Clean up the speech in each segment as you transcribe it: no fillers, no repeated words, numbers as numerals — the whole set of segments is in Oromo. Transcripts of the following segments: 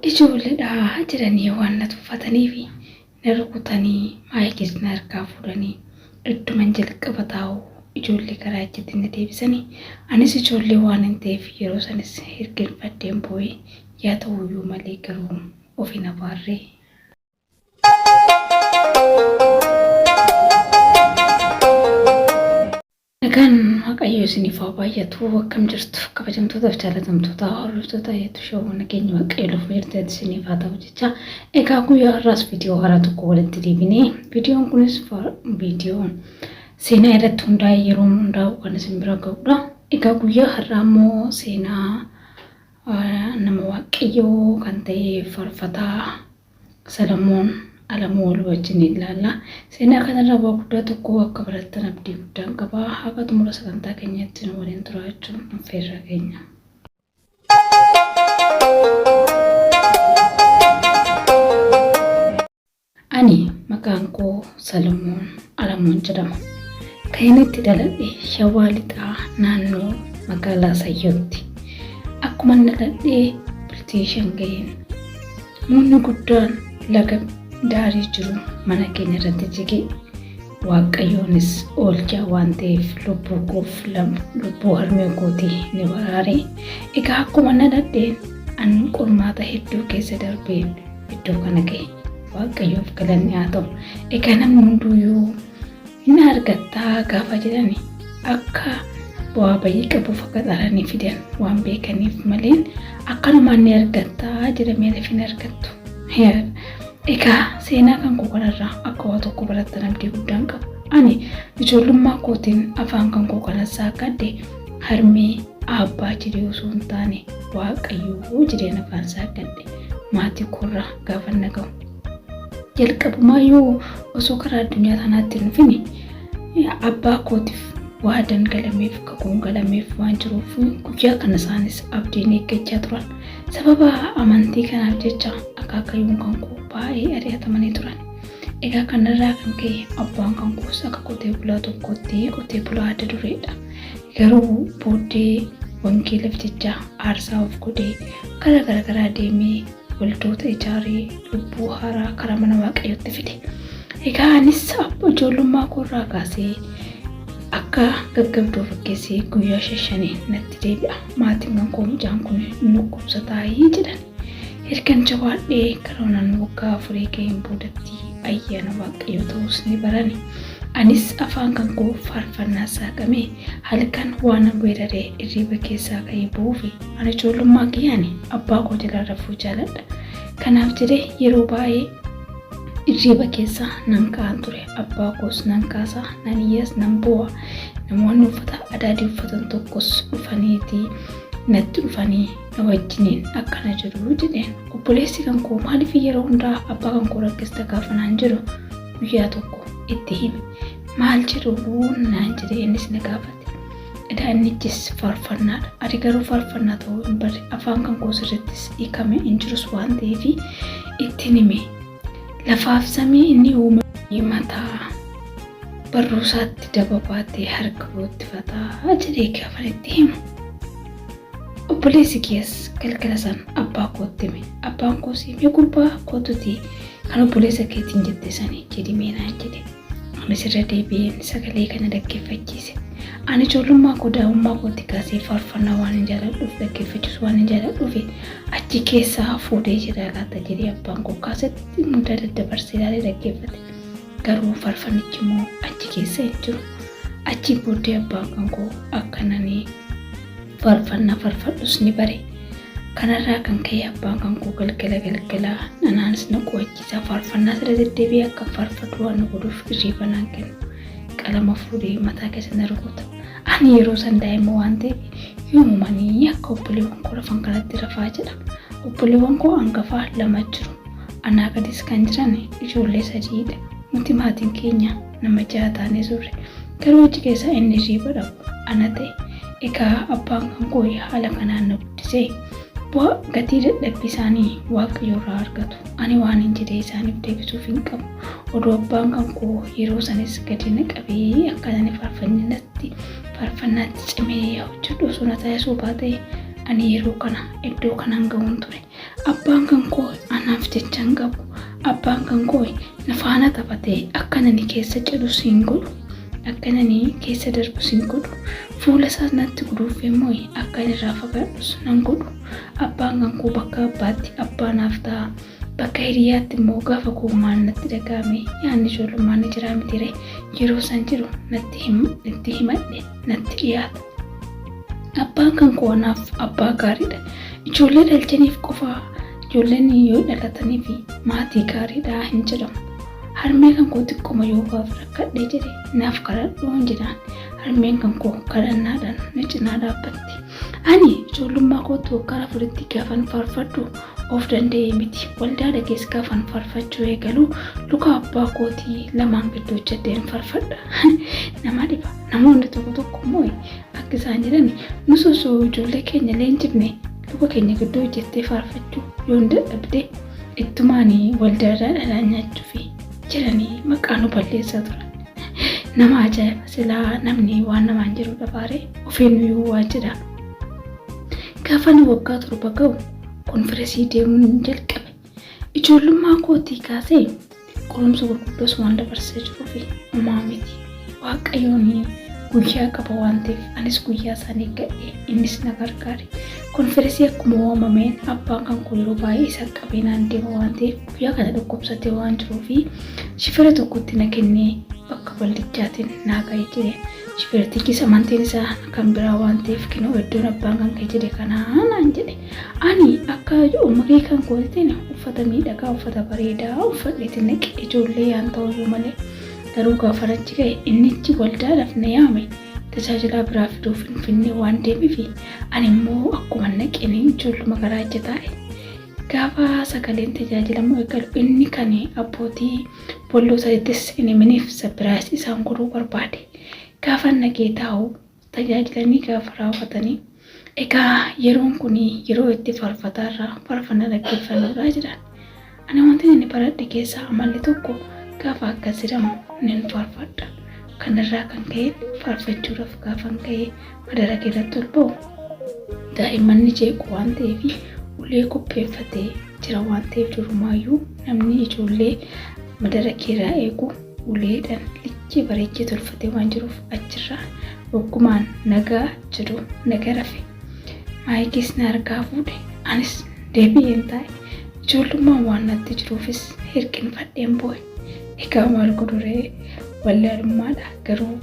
Ijoolleedhaa jedhanii waan na tuffatanii fi na rukutanii maayikis na harkaa fuudhanii idduman jalqaba taa'u ijoollee karaa ijjiitti na deebisanii anis ijoollee waan hin ta'eef yeroo sanis hirginfadheen boo'ee yaa ta'uyyuu malee garuu ofi na baarree. Nagaan Waaqayyo isiniif haa baay'atu akkam jirtu kabajamtootaaf jaalatamtoota hordoftoota showuu nageenya Waaqayyo lafa jirtan isiniif haa ta'u jecha egaa guyyaa har'aas viidiyoo haaraa tokko walitti deebinee viidiyoon kunis viidiyoo seenaa irratti hundaa'e yeroo hundaa'u kan isin bira ga'udha. Egaa guyyaa har'aa immoo seenaa nama Waaqayyoo kan ta'e faarfataa Salamoon Alamuu wal wajjin ilaalla. Seenaa kanarraa waa guddaa tokko akka barattan abdii guddaan qaba. Haga xumura sagantaa keenyatti nu waliin turaachuun affeerra keenya. Ani maqaan koo Salamoon Alamuun jedhama. Kan inni itti dhaladhe Shawaa Lixaa naannoo magaalaa Sayyootti. Akkuma dhaladhee bultii shan ga'een muunni guddaan laga daarii jiru mana keenya irratti jigee Waaqayyoonis oolchaa waan ta'eef lubbuu koof lubbuu harmee kootii ni baraare. Egaa akkuma dhaladheen an qormaata hedduu keessa darbeen iddoo kana ga'e. Waaqayyoof galanni haa ta'u. Egaa namni hunduyyuu hin argattaa gaafa jedhani akka bu'aa bayii qabuuf akka xaaranii fidan waan beekaniif malee akkanumaan ni argattaa jedhamee lafa hin argattu. Egaa seenaa kan koo kanarraa akka waa tokko barattan abdii guddaan qaba. Ani ijoollummaa kootiin afaan kan koo kanas saaqadhe harmee abbaa jedhee osoo hin taane Waaqayyoo jedheen afaan saaqadhe maatii koorraa gaafa naga'u. Jalqabumaayyuu osoo karaa addunyaa kanaatti hin dhufne abbaa kootiif waa dangalameef kakuun galameef waan jiruuf guyyaa kana isaanis abdiin eeggachaa turan. Sababa amantii kanaaf jecha akaakayyuun kan koo baay'ee ari'atamanii turan. Egaa kanarraa kan ka'e abbaan kan koos akka qotee bulaa tokkotti qotee bulaa adda dureedha. Garuu booddee wangeelaaf jecha aarsaa of godhee karaa garagaraa deemee waldoota ijaaree lubbuu haaraa karaa mana Waaqayyootti fide. Egaa anis ijoollummaa koorraa kaasee akka gaggabduu fakkeessee guyyaa shashanii natti deebi'a. Maatiin kan koo mucaan kun nukkubsataayii jedhan. Ergan jabaadhee karoonaan waggaa afurii ga'een boodatti ayyaana Waaqayyoo ta'us ni barani. Anis afaan kan koo faarfannaa saaqamee halkan waan weeraree irriba keessaa ka'ee bu'uufi ani ijoollummaa kiyyaani abbaa koo jalaa rafuu jaaladha. Kanaaf jedhee yeroo baay'ee irriba keessaa nan ka'an ture. Abbaa koos nan kaasaa, nan iyyaas, nan boo'a. Namoonni uffata adaadii uffatan tokkos dhufaniitii natti dhufanii na wajjiniin akkana jiru jedheen. Obboleessi kan koo maaliif yeroo hundaa abbaa kan koo rakkista gaafa naan jedhu guyyaa tokko itti hime. Maal jedhu naan jedhee innis na gaafate. Daannichis faarfannaadha. Ani garuu faarfannaa ta'uu hin barre afaan kan koo sirrittis hiikame hin jirus waan ta'eef ittiin hime. Lafaaf samii inni uume mataa barruusaatti dababaatee harka kootti fataa jedhee gaafa itti himu. Obboleessi kiyyaas galgala san abbaa kootti hime. Abbaan koos hime gurbaa kootuti kan obboleessa keetiin jette sanii jedhi meenaan jedhe. Anis irra deebi'een sagalee kana dhaggeeffachiise. Ani ijoollummaa koo daa'imummaa kootti kaasee faarfannaa waan hin jaaladhuuf dhaggeeffachiisu waan hin jaaladhuuf achi keessaa fuudhee jira laata jedhee abbaan koo kaasetti hunda daddabarsee ilaalee dhaggeeffate. Garuu faarfannichi immoo achi keessa hin jiru. Achi booddee abbaan kan koo akkananii faarfannaa faarfadhus ni bare. Kanarraa kan ka'e abbaan kan koo galgala nanaanis na qo'achiisaa faarfannaa sirra deddeebi'ee akka faarfadhu waan na godhuuf irriba naan kennu. Qalama fuudhee mataa keessa na rukuta. Ani yeroo san daa'ima waan ta'eef yoomumanii akka obboleewwan koo rafan kanatti rafaa jedha. Obboleewwan koo hangafaa lama jiru. Anaa gadis kan jiran ijoollee sadiidha. Nuti maatiin keenya nama 6 taanee turre. Garuu achi keessa inni irriba dhabu ana ta'e. Egaa abbaan kan koo haala kanaan na guddisee bu'aa gatii dadhabbii isaanii Waaqayyoorraa argatu. Ani waan hin jedhee isaaniif deebisuuf hin qabu. Oduu abbaan kan koo yeroo sanis gadi na qabee akkasanii faarfannaatti cimee hojjedhu osoo na taasisuu baatee ani yeroo kana iddoo kanaan ga'uun ture. abbaan kan koo anaaf jecha hin qabu. Abbaan kan koo na faana taphatee akkana ni keessa jedhu siin godhu. Akkana ni keessa darbu siin godhu. Fuula isaas natti guduuf immoo akka inni irraa fagaadhus nan godhu. Abbaan kan koo bakka abbaatti abbaa naaf ta'a. Bakka hiriyaatti immoo gaafa koo maal natti dhagahame yaadni ijoollummaan ni jira mitiire yeroo san jiru natti himadhe natti dhiyaata. Abbaan kan koo anaaf abbaa gaariidha. Ijoollee dhalchaniif qofaa ijoolleen yoo dhalatanii fi maatii gaariidha hin jedhamu. Harmee kan koo xiqqooma yoo gaaf rakkadhee jedhe naaf kadhadhu hin jedhaan. Harmeen kan koo kadhannaadhaan na cinaa dhaabbatti. Ani ijoollummaa kootu gara furitti gaafan faarfadhu of danda'ee miti. Waldaa dhagees gaafan faarfachuu eegalu luka abbaa kootii lamaan gidduu hojjedheen faarfadha. Nama dhiba. Namoonni tokko tokko immoo akka isaan jedhan nus osoo ijoollee keenya leenjifne luka keenya gidduu hojjettee faarfachuu yoo hin dadhabde ittumaan waldaadhaa dhalaan nyaachuufi jedhanii maqaa nu balleessaa turan. Nama ajaa'iba silaa namni waan namaan jiru dhabaaree ofiinuyyuu waan jedha. Gaafa ani waggaa 7 ga'u konfireensii deemuun jalqabe. Ijoollummaa kootii kaasee qorumsa gurguddoos waan dabarsee jiruufi uumaa miti. Waaqayyoon guyyaa qaba waan ta'eef anis guyyaa isaanii ga'ee innis na gargaare. Konfireensii akkuma uumameen abbaan kan koo yeroo baay'ee isa qabeenaan deema waan ta'eef guyyaa kana dhukkubsatee waan jiruufi shifira tokkotti na kennee bakka waldichaatiin naa ga'ee jire. Shifirtichis amantiin isaa kan biraa waan ta'eef kinoo iddoon abbaan kan kee jedhe kanaan jedhe. Ani akka umurii kan kootiin uffata miidhagaa uffata bareedaa uffadheetiin naqe ijoollee yaan ta'uyyuu malee garuu gaafa achi ga'e innichi waldaadhaaf na yaame tajaajila biraa fiduuf Finfinnee waan deemeef ani immoo akkuma naqeen ijoolluma garaacha taa'e. Gaafa sagaleen tajaajilamu eegalu inni kan abbootii bolloo sadiittis inni miniif sabiraas isaan godhuu barbaade. Gaafa nagee taa'u tajaajilanii gaafa raawwatanii egaa yeroon kun yeroo itti faarfataarraa faarfannaa dhaggeeffannuudhaa jedhan. Ani wanti inni baradhe keessaa amalli tokko gaafa akkas jedhamu nin faarfadha. Kanarraa kan ka'e faarfachuudhaaf gaafa ka'e madara irratti ol ba'u daa'imman jeequ waan ta'eef ulee qopheeffatee jira waan ta'eef durumaayyuu namni ijoollee madara irraa eegu uleedhaan lichii bareechee tolfatee waan jiruuf achirraa oggumaan nagaa jedhu naga rafe. Maayikis na harkaa fuudhe anis deebi'een taa'e ijoollummaan waan natti jiruufis hirqinfadheen boo'e. Egaa maal godhuree wallaalummaadha garuu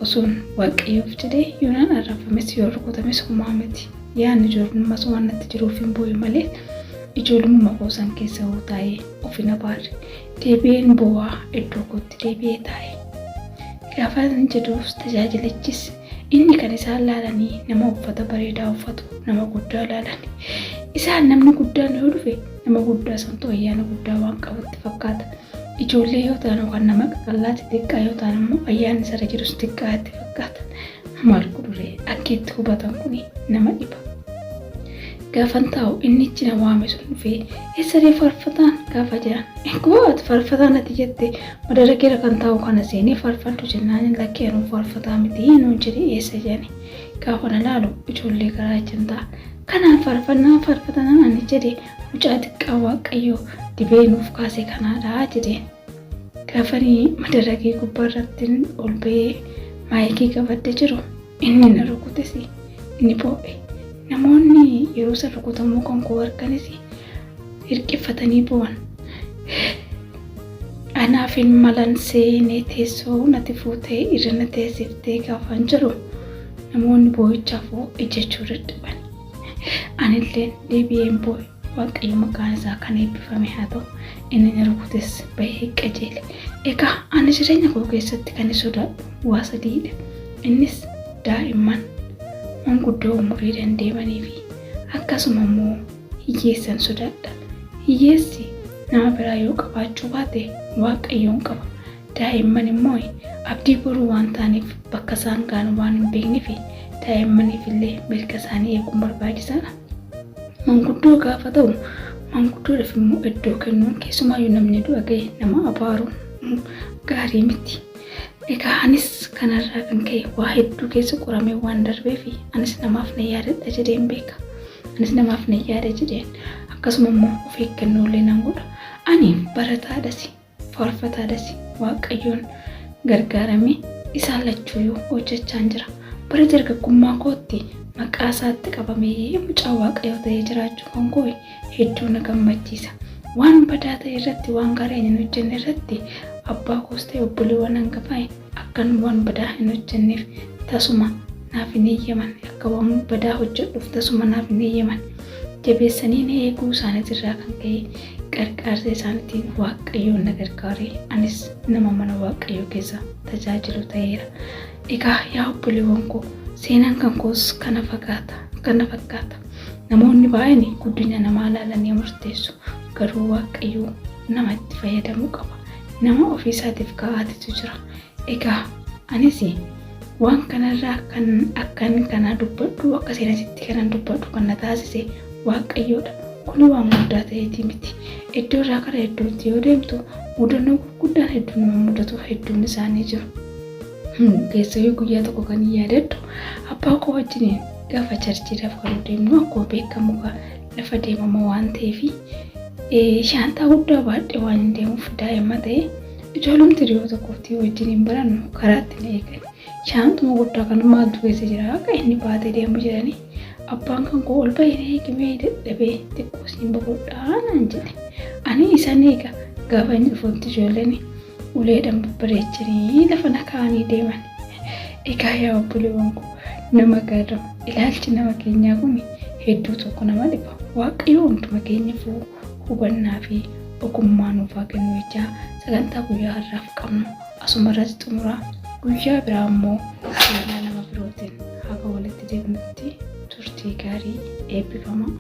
osoon waaqayyoof jedhee yoonaan arrafames yoo rukutames homaa miti. Yaadni ijoollummaas waan natti jiruuf hin boo'e malee ijoollummaa koosan keessa hoo taa'ee ofina baarre deebi'een boo'aa iddoo kootti deebi'ee taa'e. Gaafa jedhuus tajaajilichis inni kan isaan laalanii nama uffata bareedaa uffatu nama guddaa laalanii. Isaan namni guddaan yoo dhufe nama guddaa santu ayyaana guddaa waan qabutti fakkaata. Ijoollee yoo ta'an waan nama qaqallaatti xiqqaa yoo ta'an immoo ayyaanni sara jirus xiqqaatti fakkaata. Maal godhuree akkiitti hubatan kun nama dhiba. Gaafan taa'u inni ichi na waame sun dhufee eessaree faarfataan gaafa jiran. Eeguu ati faarfataan ati jette madara keera kan taa'u kana seenee faarfadhu jennaan lakkee anuu faarfataa miti nuun jedhee eessa jedhani. Gaafa na laalu ijoollee garaa ijjan ta'a. Kanaan faarfataan ani jedhee mucaa xiqqaa waaqayyoo dibee nuuf kaase kanaadhaa jedheen. Gaafanii madara kee gubbaarratti ol ba'ee maayikii qabadde jiru inni na rukutes inni boo'e. Namoonni yeroo isa rukutamuu kan koo arganis hirqiffatanii bu'an. Anaaf hin malan seenee teessoo natti fuutee irra na teessiftee gaafan jiru namoonni boo'ichaaf ijjechuu dadhaban. Anillee deebi'een boo'e. Waaqayyo maqaan isaa kan eebbifame haa ta'u inni na rukutes bahee qajeele. Egaa ani jireenya koo keessatti kan sodaadhu waa sadiidha. Innis daa'imman manguddoo umurii dandeemanii fi akkasuma immoo hiyyeessan sodaadha. Hiyyeessi nama biraa yoo qabaachuu baate waaqayyoon qaba. Daa'imman immoo abdii boruu waan ta'aniif bakka isaan gaanu waan hin beekneef daa'immaniif illee mirga isaanii eeguun barbaachisaadha. Manguddoo gaafa ta'u manguddoodhaaf immoo iddoo kennuun keessumaayyuu namni du'a ga'e nama abaaruun gaarii miti. Egaa anis kanarraa kan ka'e waa hedduu keessa qoramee waan darbeef anis namaaf na yaadadha jedheen beeka. Anis namaaf na yaada jedheen akkasuma immoo of eeggannoolee nan godha. Ani barataadhas faarfataadhas Waaqayyoon gargaaramee isaan lachuuyyuu hojjechaan jira. Bara dargaggummaa kootti maqaa isaatti qabamee mucaa Waaqayyoo ta'ee jiraachuun koo hedduu na gammachiisa. Waan badaa ta'e irratti waan gaarii hin hojjenne irratti abbaa koos ta'e obboleewwan hangafaa akkan waan badaa hin hojjenneef tasuma naaf hin eeyyaman. Akka waan badaa hojjedhuuf tasuma naaf hin eeyyaman. Jabeessanii na eeguu isaaniitirraa kan ka'e gargaarsa isaaniitiin Waaqayyoon na gargaare. Anis nama mana Waaqayyoo keessa tajaajilu ta'eera. Egaa yaa obboleewwan koo seenaan kan koos kana fakkaata. Namoonni baay'een guddina namaa ilaalanii murteessu. Garuu Waaqayyoo namatti fayyadamuu qaba. Nama ofiisaatiif kaa'aatitu jira. Egaa anis waan kanarraa kan kana dubbadhu akka seenaatti kanan dubbadhu kan na taasise Waaqayyoodha. Kun waan guddaa ta'eeti miti. Iddoo irraa gara iddootti yoo deemtu mudannoo gurguddaan hedduun nama mudatu hedduun isaanii jiru. Keessaayyuu guyyaa tokko kan yaadadhu abbaa koo wajjin gaafa charchiidhaaf kan deemnu akkuma beekamu lafa deemamu waan ta'eef shaantaa guddaa baadhee waan hin deemuuf daa'ima ta'e ijoollumti dhiyoo tokkotti wajjin hin barannu karaatti na eegan. Shaantuma guddaa kan maaltu keessa jira akka inni baatee deemu jedhanii abbaan kan koo ol bahee eegimee dadhabee xiqqoo siin boqodhaa naan jedhe. Ani isaan eega gaafa inni dhufuutti ijoolleen uleedhaan babbareechanii lafa na kaa'anii deeman. Egaa yaa obboleewwan koo nama gaarrama. Ilaalchi nama keenyaa kun hedduu tokko nama dhiba. Waaqayyoo hunduma keenyaaf hubannaa fi ogummaa nuuf haa kennu jechaa sagantaa guyyaa har'aaf qabnu asuma irratti xumuraa. Guyyaa biraa immoo seenaa nama birootiin haga walitti deebinutti turtii gaarii eebbifama.